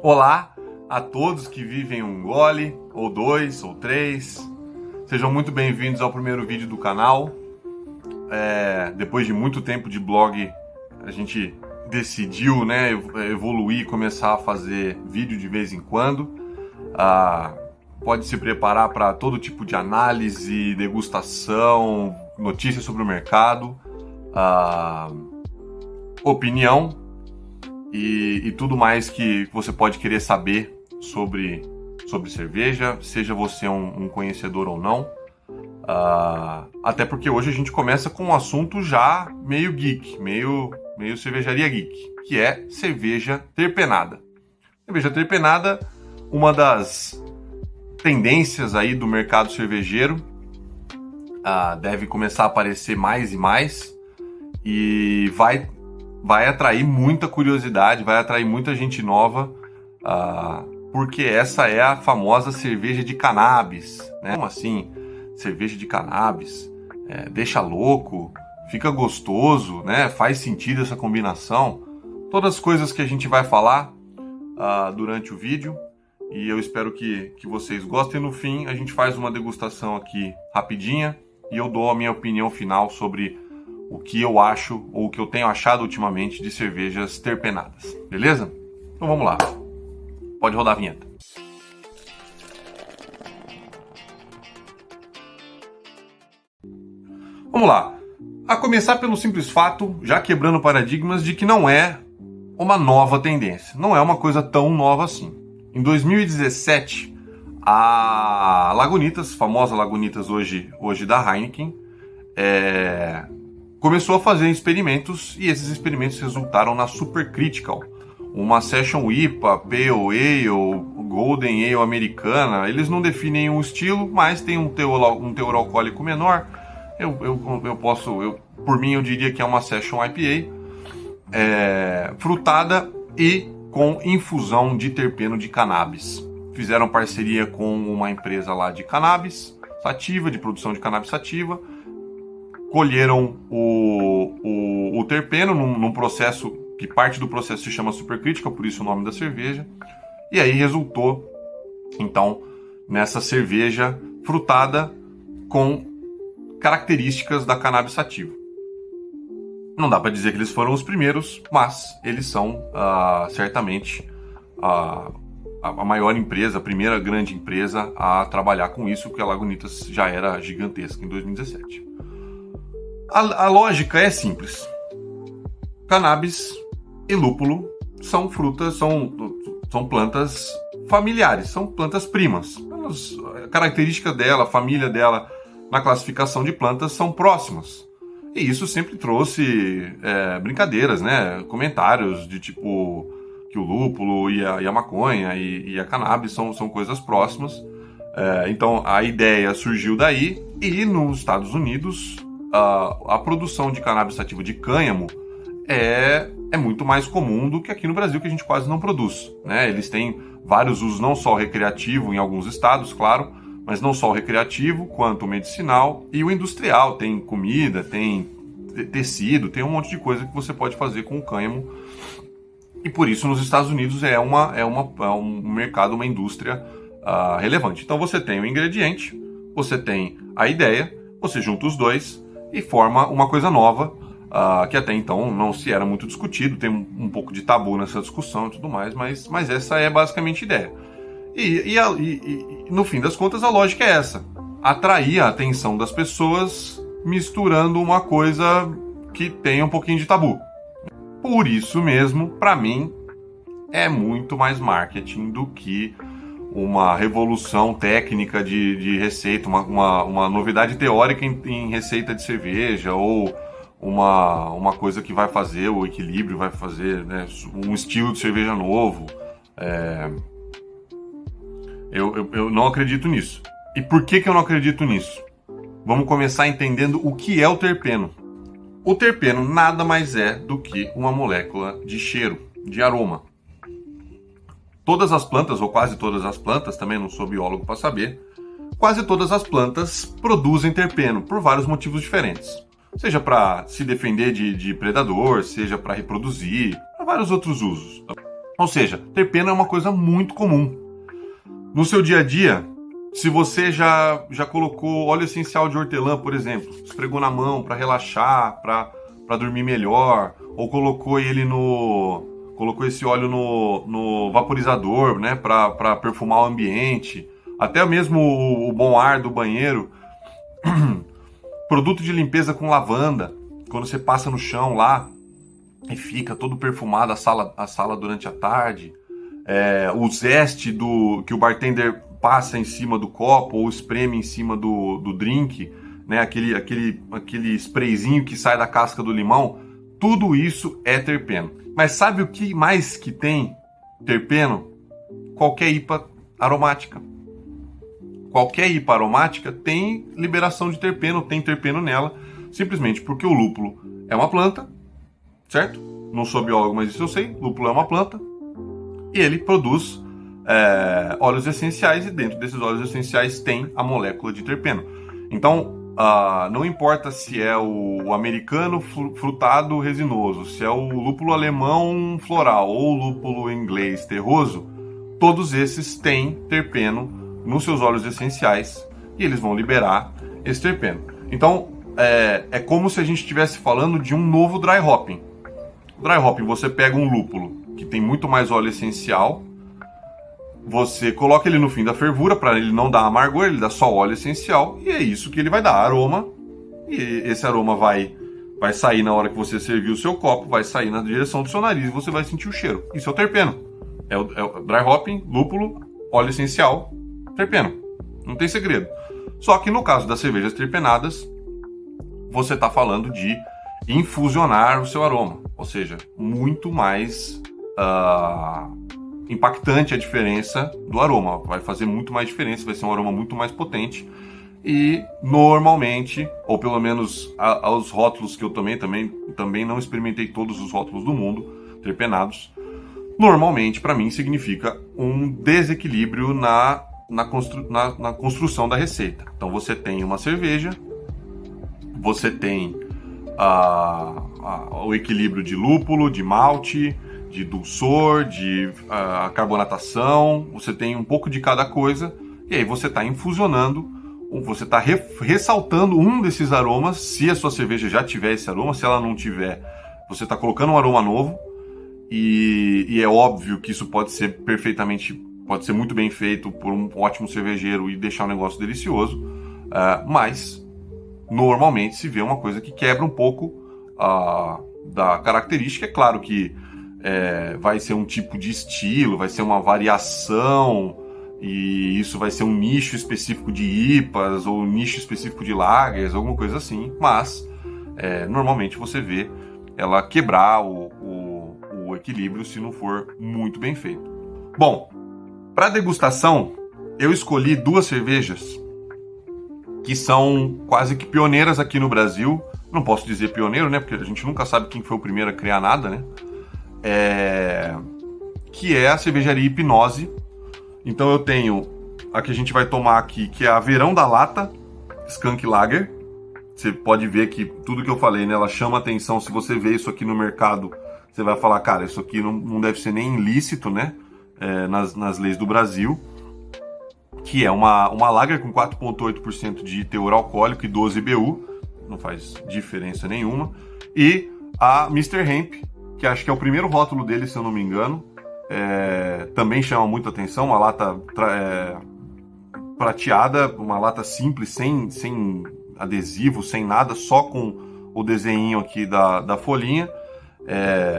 Olá a todos que vivem um gole, ou dois, ou três. Sejam muito bem-vindos ao primeiro vídeo do canal. Depois de muito tempo de blog, a gente decidiu, evoluir e começar a fazer vídeo de vez em quando. Pode se preparar para todo tipo de análise, degustação, notícias sobre o mercado, opinião e tudo mais que você pode querer saber sobre cerveja, seja você um conhecedor ou não. Até porque hoje a gente começa com um assunto já meio geek, meio cervejaria geek, que é cerveja terpenada. Cerveja terpenada, uma das tendências aí do mercado cervejeiro, deve começar a aparecer mais e mais, e vai atrair muita curiosidade, vai atrair muita gente nova, porque essa é a famosa cerveja de cannabis, né? Como assim, cerveja de cannabis? Deixa louco, fica gostoso, né? Faz sentido essa combinação? Todas as coisas que a gente vai falar durante o vídeo, e eu espero que vocês gostem. No fim, a gente faz uma degustação aqui rapidinha, e eu dou a minha opinião final sobre o que eu acho, ou o que eu tenho achado ultimamente de cervejas terpenadas, beleza? Então vamos lá, pode rodar a vinheta. Vamos lá, a começar pelo simples fato, já quebrando paradigmas, de que não é uma nova tendência, não é uma coisa tão nova assim. Em 2017, a Lagunitas, famosa Lagunitas hoje da Heineken, começou a fazer experimentos, e esses experimentos resultaram na Super Critical, uma Session IPA, Pale Ale, Golden Ale americana. Eles não definem um estilo, mas tem um teor alcoólico menor. Por mim, eu diria que é uma Session IPA, frutada e com infusão de terpeno de cannabis. Fizeram parceria com uma empresa lá de cannabis sativa, de produção de cannabis sativa, colheram o terpeno num processo, que parte do processo se chama supercrítica, por isso o nome da cerveja, e aí resultou, então, nessa cerveja frutada com características da cannabis sativa. Não dá para dizer que eles foram os primeiros, mas eles são certamente a maior empresa, a primeira grande empresa a trabalhar com isso, porque a Lagunitas já era gigantesca em 2017. A lógica é simples. Cannabis e lúpulo são frutas, são plantas familiares, são plantas primas. A característica dela, a família dela, na classificação de plantas, são próximas. E isso sempre trouxe brincadeiras, né? Comentários de tipo que o lúpulo e a maconha e a cannabis são coisas próximas. Então a ideia surgiu daí, e nos Estados Unidos a produção de cannabis sativa de cânhamo é muito mais comum do que aqui no Brasil, que a gente quase não produz, né? Eles têm vários usos, não só o recreativo em alguns estados, claro, mas não só o recreativo, quanto o medicinal e o industrial. Tem comida, tem tecido, tem um monte de coisa que você pode fazer com o cânhamo. E por isso nos Estados Unidos é um mercado, uma indústria relevante. Então você tem o ingrediente, você tem a ideia, você junta os dois e forma uma coisa nova, que até então não se era muito discutido. Tem um pouco de tabu nessa discussão e tudo mais, mas essa é basicamente a ideia. E no fim das contas, a lógica é essa: atrair a atenção das pessoas misturando uma coisa que tem um pouquinho de tabu. Por isso mesmo, para mim, é muito mais marketing do que uma revolução técnica de receita, uma novidade teórica em receita de cerveja, ou uma coisa que vai fazer o equilíbrio, vai fazer, né, um estilo de cerveja novo. Eu não acredito nisso. E por que eu não acredito nisso? Vamos começar entendendo o que é o terpeno. O terpeno nada mais é do que uma molécula de cheiro, de aroma. Todas as plantas, ou quase todas as plantas, também não sou biólogo para saber, quase todas as plantas produzem terpeno por vários motivos diferentes. Seja para se defender de predador, seja para reproduzir, para vários outros usos. Ou seja, terpeno é uma coisa muito comum. No seu dia a dia, se você já colocou óleo essencial de hortelã, por exemplo, esfregou na mão para relaxar, para dormir melhor, ou colocou esse óleo no vaporizador, né, para perfumar o ambiente, até mesmo o bom ar do banheiro, produto de limpeza com lavanda, quando você passa no chão lá e fica todo perfumado a sala durante a tarde, o zeste que o bartender passa em cima do copo ou espreme em cima do drink, né, aquele sprayzinho que sai da casca do limão, tudo isso é terpeno. Mas sabe o que mais que tem terpeno? Qualquer IPA aromática. Qualquer IPA aromática tem liberação de terpeno, tem terpeno nela, simplesmente porque o lúpulo é uma planta, certo? Não sou biólogo, mas isso eu sei, lúpulo é uma planta, e ele produz óleos essenciais, e dentro desses óleos essenciais tem a molécula de terpeno. Então, não importa se é o americano frutado resinoso, se é o lúpulo alemão floral ou o lúpulo inglês terroso, todos esses têm terpeno nos seus óleos essenciais e eles vão liberar esse terpeno. Então, é como se a gente estivesse falando de um novo dry hopping. Dry hopping, você pega um lúpulo que tem muito mais óleo essencial, você coloca ele no fim da fervura para ele não dar amargor, ele dá só óleo essencial e é isso que ele vai dar, aroma. E esse aroma vai sair na hora que você servir o seu copo, vai sair na direção do seu nariz e você vai sentir o cheiro. Isso é o terpeno. É o dry hopping, lúpulo, óleo essencial, terpeno. Não tem segredo. Só que no caso das cervejas terpenadas, você está falando de infusionar o seu aroma, ou seja, muito mais impactante a diferença do aroma, vai fazer muito mais diferença, vai ser um aroma muito mais potente e normalmente, ou pelo menos aos rótulos que eu tomei, também não experimentei todos os rótulos do mundo terpenados, normalmente para mim significa um desequilíbrio na construção da receita. Então você tem uma cerveja, você tem o equilíbrio de lúpulo, de malte, de dulçor, de carbonatação, você tem um pouco de cada coisa, e aí você está infusionando, você está ressaltando um desses aromas, se a sua cerveja já tiver esse aroma, se ela não tiver, você está colocando um aroma novo, e é óbvio que isso pode ser muito bem feito por um ótimo cervejeiro e deixar um negócio delicioso, mas normalmente se vê uma coisa que quebra um pouco da característica. É claro que vai ser um tipo de estilo, vai ser uma variação, e isso vai ser um nicho específico de IPAs ou um nicho específico de lagers, alguma coisa assim, mas normalmente você vê ela quebrar o equilíbrio se não for muito bem feito. Bom, para degustação, eu escolhi duas cervejas que são quase que pioneiras aqui no Brasil. Não posso dizer pioneiro, né? Porque a gente nunca sabe quem foi o primeiro a criar nada, né? Que é a cervejaria Hipnose. Então eu tenho a que a gente vai tomar aqui, que é a Verão da Lata Skunk Lager. Você pode ver que tudo que eu falei, né? Ela chama atenção. Se você vê isso aqui no mercado, você vai falar, cara, isso aqui não deve ser nem ilícito, né? Nas leis do Brasil. Que é uma lager com 4,8% de teor alcoólico e 12 BU, não faz diferença nenhuma. E a Mr. Hemp, que acho que é o primeiro rótulo dele, se eu não me engano, também chama muita atenção, uma lata prateada, uma lata simples, sem adesivo, sem nada, só com o desenho aqui da folhinha.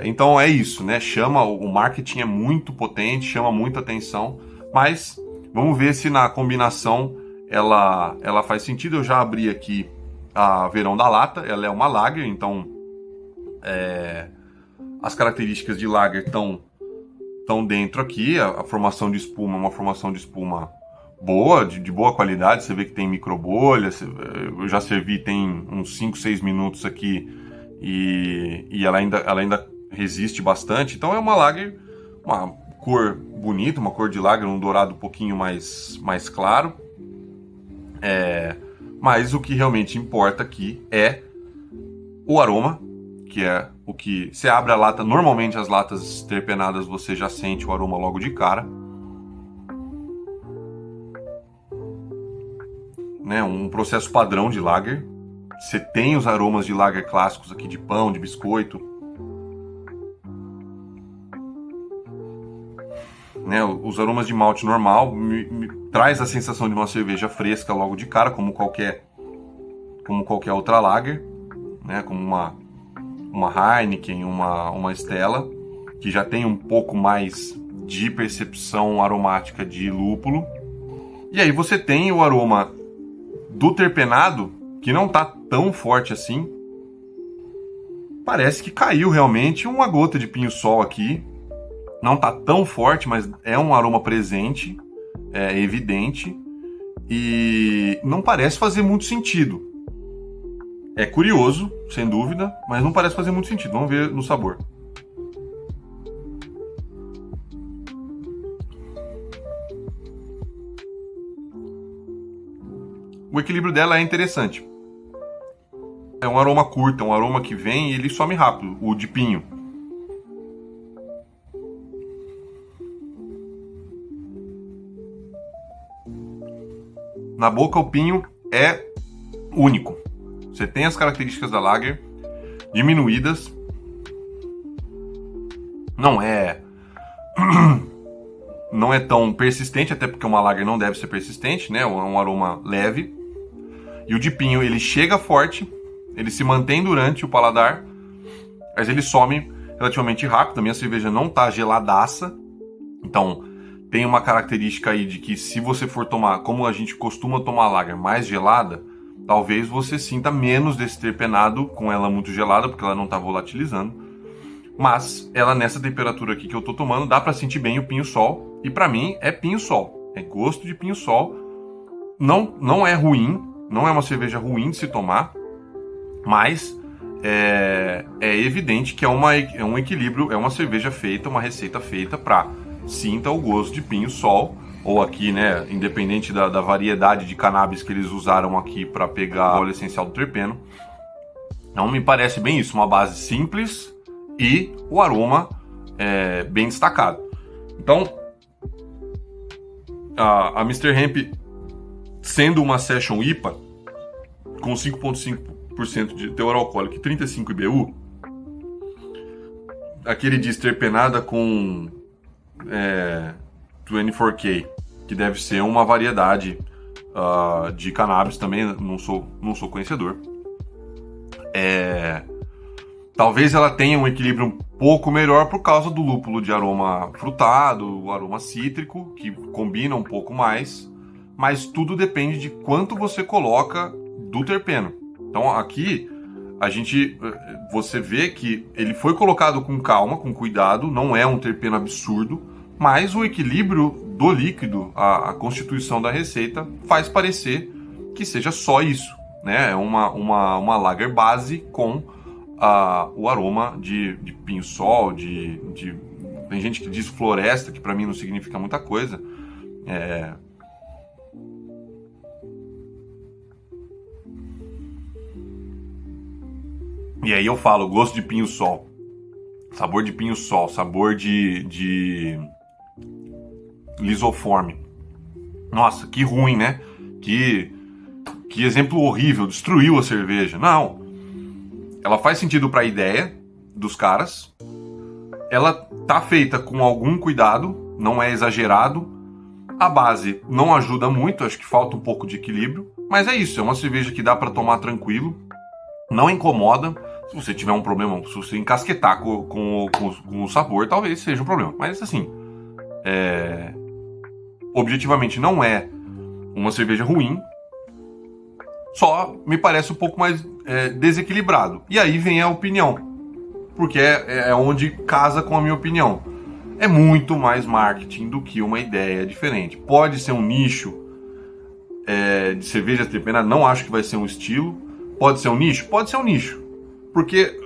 Então é isso, né? O marketing é muito potente, chama muita atenção, mas vamos ver se na combinação ela faz sentido. Eu já abri aqui a Verão da Lata, ela é uma lager, então as características de lager estão dentro aqui. A formação de espuma é uma formação de espuma boa, de boa qualidade, você vê que tem microbolha, eu já servi tem uns 5, 6 minutos aqui e ela ainda resiste bastante, então é uma lager, uma cor bonita, uma cor de lager, um dourado um pouquinho mais claro, mas o que realmente importa aqui é o aroma que é o que você abre a lata, normalmente as latas terpenadas você já sente o aroma logo de cara. Né, um processo padrão de lager. Você tem os aromas de lager clássicos aqui, de pão, de biscoito. Né, os aromas de malte normal me traz a sensação de uma cerveja fresca logo de cara, como qualquer outra lager, né, como uma Heineken, uma Stella, que já tem um pouco mais de percepção aromática de lúpulo. E aí você tem o aroma do terpenado, que não tá tão forte assim. Parece que caiu realmente uma gota de pinho-sol aqui. Não tá tão forte, mas é um aroma presente, é evidente. E não parece fazer muito sentido. É curioso, sem dúvida, mas não parece fazer muito sentido. Vamos ver no sabor. O equilíbrio dela é interessante. É um aroma curto, é um aroma que vem e ele some rápido, o de pinho. Na boca, o pinho é único. Você tem as características da lager diminuídas. Não é tão persistente, até porque uma lager não deve ser persistente, né? É um aroma leve. E o de pinho, ele chega forte, ele se mantém durante o paladar, mas ele some relativamente rápido. A minha cerveja não tá geladaça, então tem uma característica aí de que se você for tomar, como a gente costuma tomar lager mais gelada, talvez você sinta menos desse terpenado com ela muito gelada, porque ela não tá volatilizando. Mas ela nessa temperatura aqui que eu tô tomando, dá pra sentir bem o pinho-sol. E pra mim é pinho-sol, é gosto de pinho-sol. Não é ruim, não é uma cerveja ruim de se tomar, mas é evidente que é um equilíbrio, é uma cerveja feita, uma receita feita para sinta o gosto de pinho-sol, ou aqui, né, independente da variedade de cannabis que eles usaram aqui para pegar o óleo essencial do terpeno. Então me parece bem isso, uma base simples e o aroma bem destacado. Então a Mr. Hemp, sendo uma Session IPA com 5,5% de teor alcoólico e 35 IBU, aqui ele diz terpenada com 24K, que deve ser uma variedade de cannabis também, não sou conhecedor. Talvez ela tenha um equilíbrio um pouco melhor por causa do lúpulo de aroma frutado, o aroma cítrico, que combina um pouco mais, mas tudo depende de quanto você coloca do terpeno. Então aqui você vê que ele foi colocado com calma, com cuidado, não é um terpeno absurdo, mas o equilíbrio do líquido, a constituição da receita, faz parecer que seja só isso, né? É uma lager base com o aroma de pinho-sol, tem gente que diz floresta, que para mim não significa muita coisa. E aí eu falo, gosto de pinho-sol, sabor de pinho-sol, sabor de lisoforme. Nossa, que ruim, né? Que exemplo horrível, destruiu a cerveja. Não, ela faz sentido para a ideia dos caras, ela tá feita com algum cuidado, não é exagerado, a base não ajuda muito, acho que falta um pouco de equilíbrio, mas é isso, é uma cerveja que dá para tomar tranquilo, não incomoda. Se você tiver um problema, se você encasquetar com o sabor, talvez seja um problema. Mas assim, objetivamente não é uma cerveja ruim, só me parece um pouco mais desequilibrado. E aí vem a opinião, porque é onde casa com a minha opinião. É muito mais marketing do que uma ideia diferente. Pode ser um nicho de cerveja terpenada, não acho que vai ser um estilo. Pode ser um nicho? Pode ser um nicho. Porque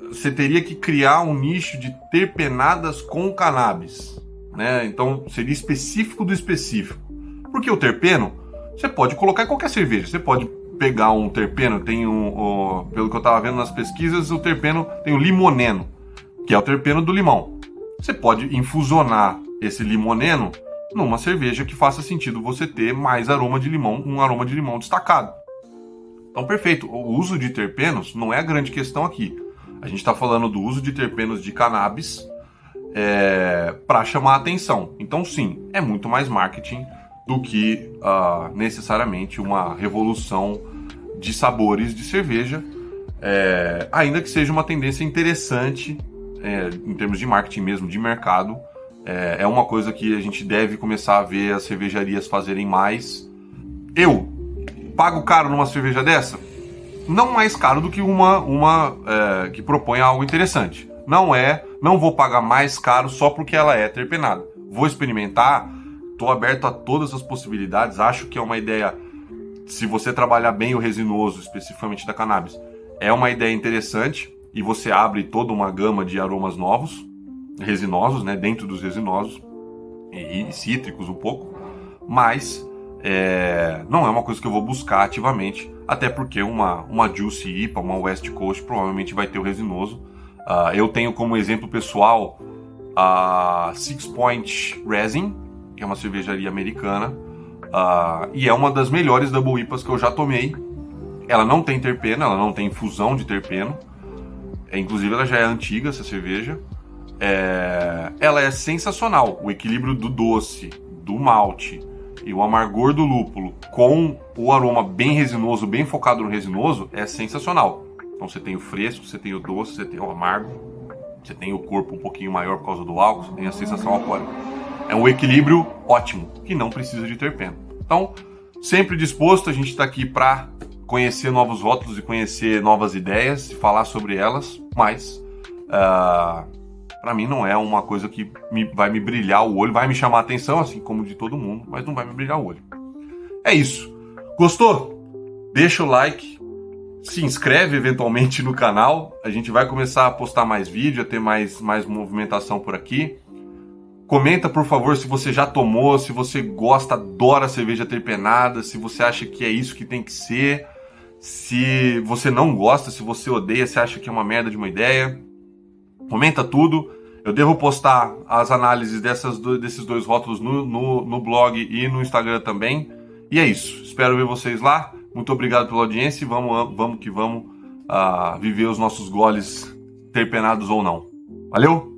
você teria que criar um nicho de terpenadas com cannabis, né? Então seria específico do específico. Porque o terpeno você pode colocar em qualquer cerveja. Você pode pegar um terpeno, pelo que eu estava vendo nas pesquisas, o terpeno tem o limoneno, que é o terpeno do limão. Você pode infusionar esse limoneno numa cerveja que faça sentido você ter mais aroma de limão, um aroma de limão destacado. Então, perfeito. O uso de terpenos não é a grande questão aqui. A gente está falando do uso de terpenos de cannabis para chamar a atenção. Então, sim, é muito mais marketing do que necessariamente uma revolução de sabores de cerveja, ainda que seja uma tendência interessante em termos de marketing mesmo, de mercado. É uma coisa que a gente deve começar a ver as cervejarias fazerem mais. Eu pago caro numa cerveja dessa? Não mais caro do que uma que propõe algo interessante. Não vou pagar mais caro só porque ela é terpenada. Vou experimentar, estou aberto a todas as possibilidades. Acho que é uma ideia, se você trabalhar bem o resinoso, especificamente da cannabis, é uma ideia interessante e você abre toda uma gama de aromas novos, resinosos, né, dentro dos resinosos e cítricos um pouco, mas não é uma coisa que eu vou buscar ativamente, até porque uma Juicy IPA, uma West Coast provavelmente vai ter o resinoso. Eu tenho como exemplo pessoal a Six Point Resin, que é uma cervejaria americana, e é uma das melhores Double IPAs que eu já tomei. Ela não tem terpeno, ela não tem infusão de terpeno, inclusive ela já é antiga, essa cerveja. Ela é sensacional, o equilíbrio do doce, do malte e o amargor do lúpulo com o aroma bem resinoso, bem focado no resinoso, é sensacional. Então você tem o fresco, você tem o doce, você tem o amargo, você tem o corpo um pouquinho maior por causa do álcool, você tem a sensação alcoólica. É um equilíbrio ótimo, que não precisa de terpeno. Então, sempre disposto, a gente está aqui para conhecer novos rótulos e conhecer novas ideias e falar sobre elas, mas para mim não é uma coisa que vai me brilhar o olho, vai me chamar a atenção, assim como de todo mundo, mas não vai me brilhar o olho. É isso. Gostou? Deixa o like, se inscreve eventualmente no canal, a gente vai começar a postar mais vídeo, a ter mais movimentação por aqui. Comenta, por favor, se você já tomou, se você gosta, adora cerveja terpenada, se você acha que é isso que tem que ser, se você não gosta, se você odeia, se acha que é uma merda de uma ideia. Comenta tudo. Eu devo postar as análises desses dois rótulos no blog e no Instagram também. E é isso. Espero ver vocês lá. Muito obrigado pela audiência e vamos que vamos viver os nossos goles terpenados ou não. Valeu!